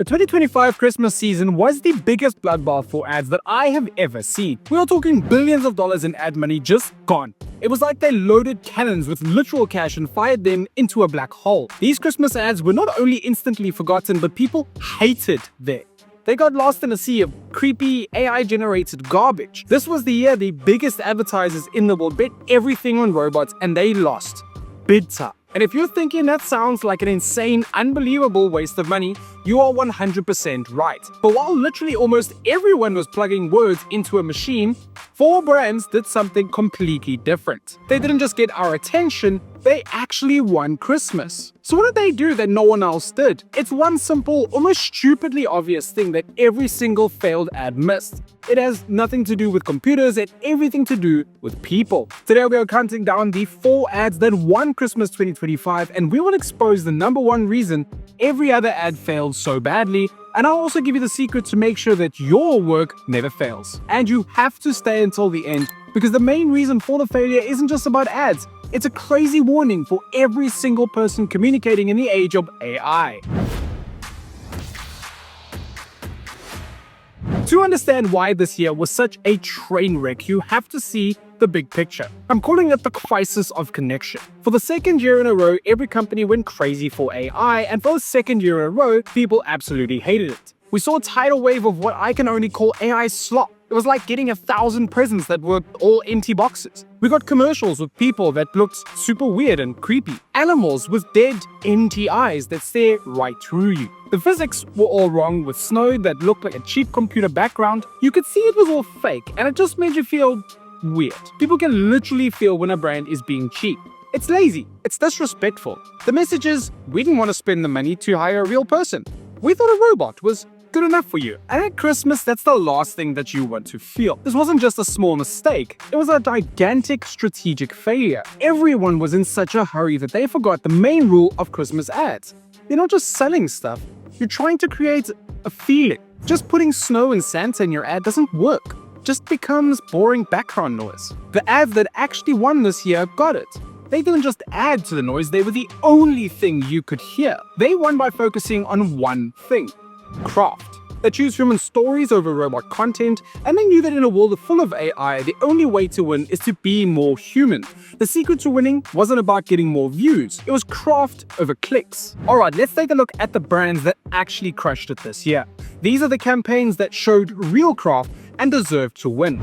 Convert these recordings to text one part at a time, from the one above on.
The 2025 Christmas season was the biggest bloodbath for ads that I have ever seen. We are talking billions of dollars in ad money just gone. It was like they loaded cannons with literal cash and fired them into a black hole. These Christmas ads were not only instantly forgotten, but people hated them. They got lost in a sea of creepy, AI-generated garbage. This was the year the biggest advertisers in the world bet everything on robots, and they lost. Big time. And if you're thinking that sounds like an insane, unbelievable waste of money, you are 100% right. But while literally almost everyone was plugging words into a machine, 4 brands did something completely different. They didn't just get our attention, they actually won Christmas. So what did they do that no one else did? It's one simple, almost stupidly obvious thing that every single failed ad missed. It has nothing to do with computers and everything to do with people. Today we are counting down the 4 ads that won Christmas 2025, and we will expose the #1 reason every other ad failed so badly, and I'll also give you the secret to make sure that your work never fails. And you have to stay until the end, because the main reason for the failure isn't just about ads. It's a crazy warning for every single person communicating in the age of AI. To understand why this year was such a train wreck, you have to see the big picture. I'm calling it the crisis of connection. For the second year in a row, every company went crazy for AI, and for the second year in a row, people absolutely hated it. We saw a tidal wave of what I can only call AI slop. It was like getting 1,000 presents that were all empty boxes. We got commercials with people that looked super weird and creepy. Animals with dead, empty eyes that stare right through you. The physics were all wrong with snow that looked like a cheap computer background. You could see it was all fake, and it just made you feel weird. People can literally feel when a brand is being cheap. It's lazy. It's disrespectful. The message is, we didn't want to spend the money to hire a real person. We thought a robot was good enough for you. And at Christmas, that's the last thing that you want to feel. This wasn't just a small mistake. It was a gigantic strategic failure. Everyone was in such a hurry that they forgot the main rule of Christmas ads. You're not just selling stuff. You're trying to create a feeling. Just putting snow and Santa in your ad doesn't work. Just becomes boring background noise. The ads that actually won this year got it. They didn't just add to the noise, they were the only thing you could hear. They won by focusing on one thing: craft. They choose human stories over robot content, and they knew that in a world full of AI, the only way to win is to be more human. The secret to winning wasn't about getting more views, it was craft over clicks. Alright, let's take a look at the brands that actually crushed it this year. These are the campaigns that showed real craft and deserved to win.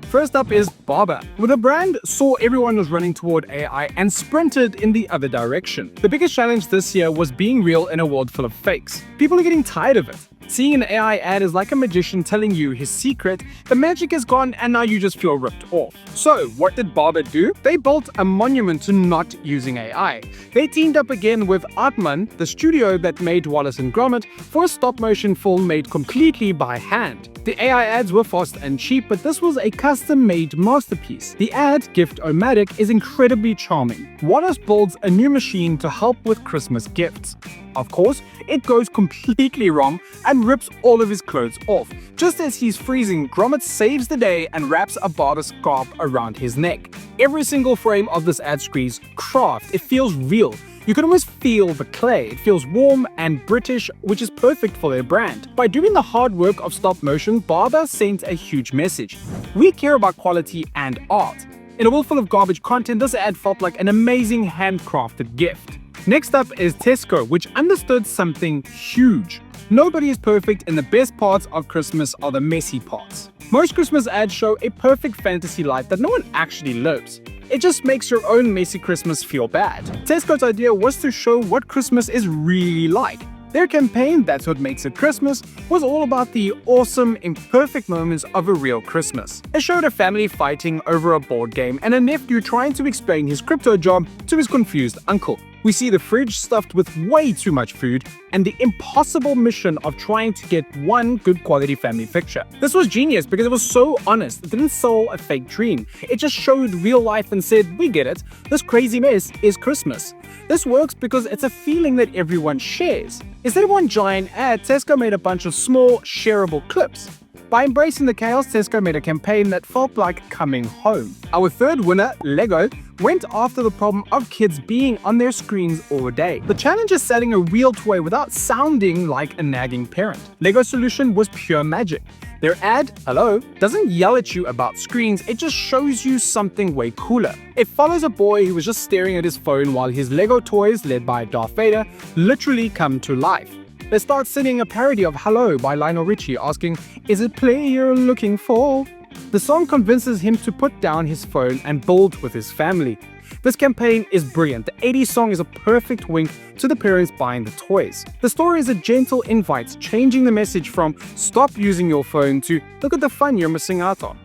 First up is Barbour, where the brand saw everyone was running toward AI and sprinted in the other direction. The biggest challenge this year was being real in a world full of fakes. People are getting tired of it. Seeing an AI ad is like a magician telling you his secret. The magic is gone and now you just feel ripped off. So what did Barbour do? They built a monument to not using AI. They teamed up again with Aardman, the studio that made Wallace and Gromit, for a stop-motion film made completely by hand. The AI ads were fast and cheap, but this was a custom-made masterpiece. The ad, Gift-O-Matic, is incredibly charming. Wallace builds a new machine to help with Christmas gifts. Of course, it goes completely wrong and rips all of his clothes off. Just as he's freezing, Gromit saves the day and wraps a Barbour scarf around his neck. Every single frame of this ad screams craft. It feels real. You can almost feel the clay. It feels warm and British, which is perfect for their brand. By doing the hard work of stop motion, Barbour sent a huge message. We care about quality and art. In a world full of garbage content, this ad felt like an amazing handcrafted gift. Next up is Tesco, which understood something huge. Nobody is perfect, and the best parts of Christmas are the messy parts. Most Christmas ads show a perfect fantasy life that no one actually lives. It just makes your own messy Christmas feel bad. Tesco's idea was to show what Christmas is really like. Their campaign, That's What Makes It Christmas, was all about the awesome, imperfect moments of a real Christmas. It showed a family fighting over a board game and a nephew trying to explain his crypto job to his confused uncle. We see the fridge stuffed with way too much food and the impossible mission of trying to get one good quality family picture. This was genius because it was so honest. It didn't sell a fake dream. It just showed real life and said, we get it, this crazy mess is Christmas. This works because it's a feeling that everyone shares. Instead of one giant ad, Tesco made a bunch of small, shareable clips. By embracing the chaos, Tesco made a campaign that felt like coming home. Our third winner, Lego, went after the problem of kids being on their screens all day. The challenge is selling a real toy without sounding like a nagging parent. Lego's solution was pure magic. Their ad, hello, doesn't yell at you about screens, it just shows you something way cooler. It follows a boy who was just staring at his phone while his Lego toys, led by Darth Vader, literally come to life. They start singing a parody of Hello by Lionel Richie, asking, "Is it play you're looking for?" The song convinces him to put down his phone and build with his family. This campaign is brilliant. The 80s song is a perfect wink to the parents buying the toys. The story is a gentle invite, changing the message from "stop using your phone" to "look at the fun you're missing out on."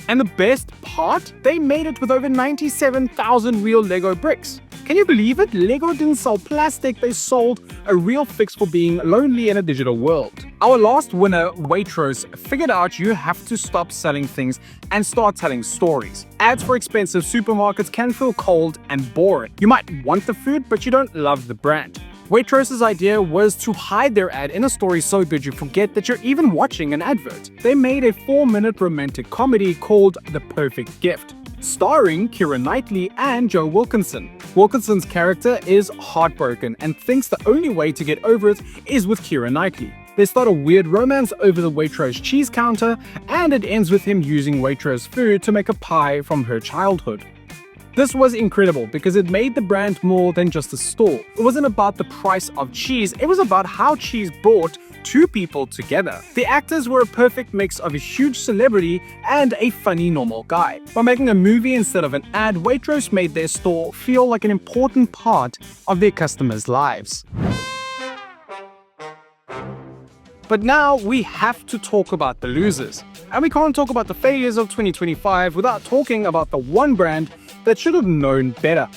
And the best part? They made it with over 97,000 real Lego bricks. Can you believe it? Lego didn't sell plastic, they sold a real fix for being lonely in a digital world. Our last winner, Waitrose, figured out you have to stop selling things and start telling stories. Ads for expensive supermarkets can feel cold and boring. You might want the food, but you don't love the brand. Waitrose's idea was to hide their ad in a story so good you forget that you're even watching an advert. They made a 4-minute romantic comedy called The Perfect Gift, starring Keira Knightley and Joe Wilkinson. Wilkinson's character is heartbroken and thinks the only way to get over it is with Keira Knightley. They start a weird romance over the Waitrose cheese counter, and it ends with him using Waitrose food to make a pie from her childhood. This was incredible because it made the brand more than just a store. It wasn't about the price of cheese, it was about how cheese brought two people together. The actors were a perfect mix of a huge celebrity and a funny normal guy. By making a movie instead of an ad, Waitrose made their store feel like an important part of their customers' lives. But now we have to talk about the losers. And we can't talk about the failures of 2025 without talking about the one brand that should have known better: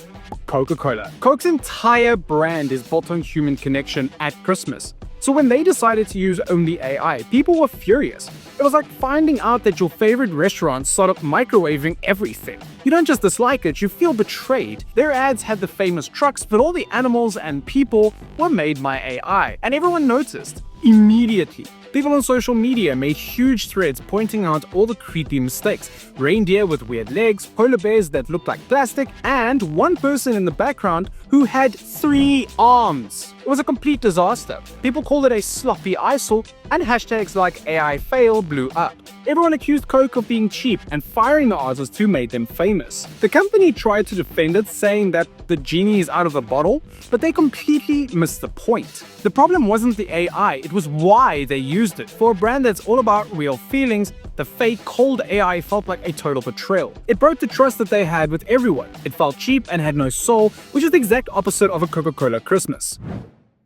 Coca-Cola. Coke's entire brand is built on human connection at Christmas. So when they decided to use only AI, people were furious. It was like finding out that your favorite restaurant started microwaving everything. You don't just dislike it, you feel betrayed. Their ads had the famous trucks, but all the animals and people were made by AI, and everyone noticed immediately. People on social media made huge threads pointing out all the creepy mistakes: reindeer with weird legs, polar bears that looked like plastic, and one person in the background who had 3 arms. It was a complete disaster. People called it a sloppy eyesore, and hashtags like AI fail blew up. Everyone accused Coke of being cheap, and firing the artists who made them famous. The company tried to defend it, saying that the genie is out of the bottle, but they completely missed the point. The problem wasn't the AI, it was why they used it. For a brand that's all about real feelings, the fake cold AI felt like a total betrayal. It broke the trust that they had with everyone. It felt cheap and had no soul, which is the exact opposite of a Coca-Cola Christmas.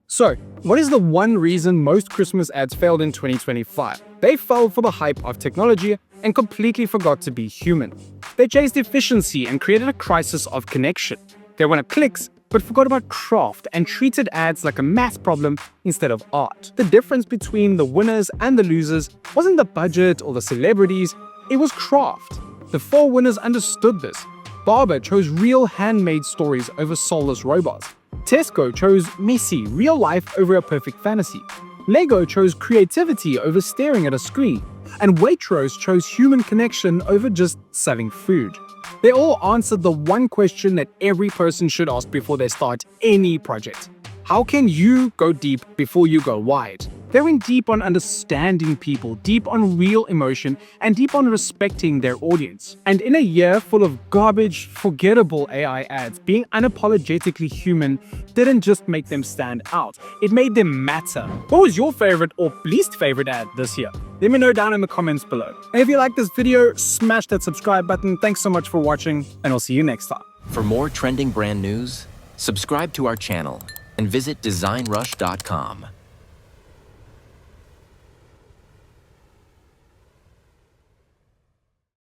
So, what is the one reason most Christmas ads failed in 2025? They fell for the hype of technology and completely forgot to be human. They chased efficiency and created a crisis of connection. They wanted clicks, but forgot about craft and treated ads like a math problem instead of art. The difference between the winners and the losers wasn't the budget or the celebrities, it was craft. The 4 winners understood this. Barbour chose real handmade stories over soulless robots. Tesco chose messy, real life over a perfect fantasy. Lego chose creativity over staring at a screen. And Waitrose chose human connection over just selling food. They all answered the one question that every person should ask before they start any project: how can you go deep before you go wide? They went deep on understanding people, deep on real emotion, and deep on respecting their audience. And in a year full of garbage, forgettable AI ads, being unapologetically human didn't just make them stand out, it made them matter. What was your favorite or least favorite ad this year? Let me know down in the comments below. And if you like this video, smash that subscribe button. Thanks so much for watching, and I'll see you next time. For more trending brand news, subscribe to our channel and visit designrush.com.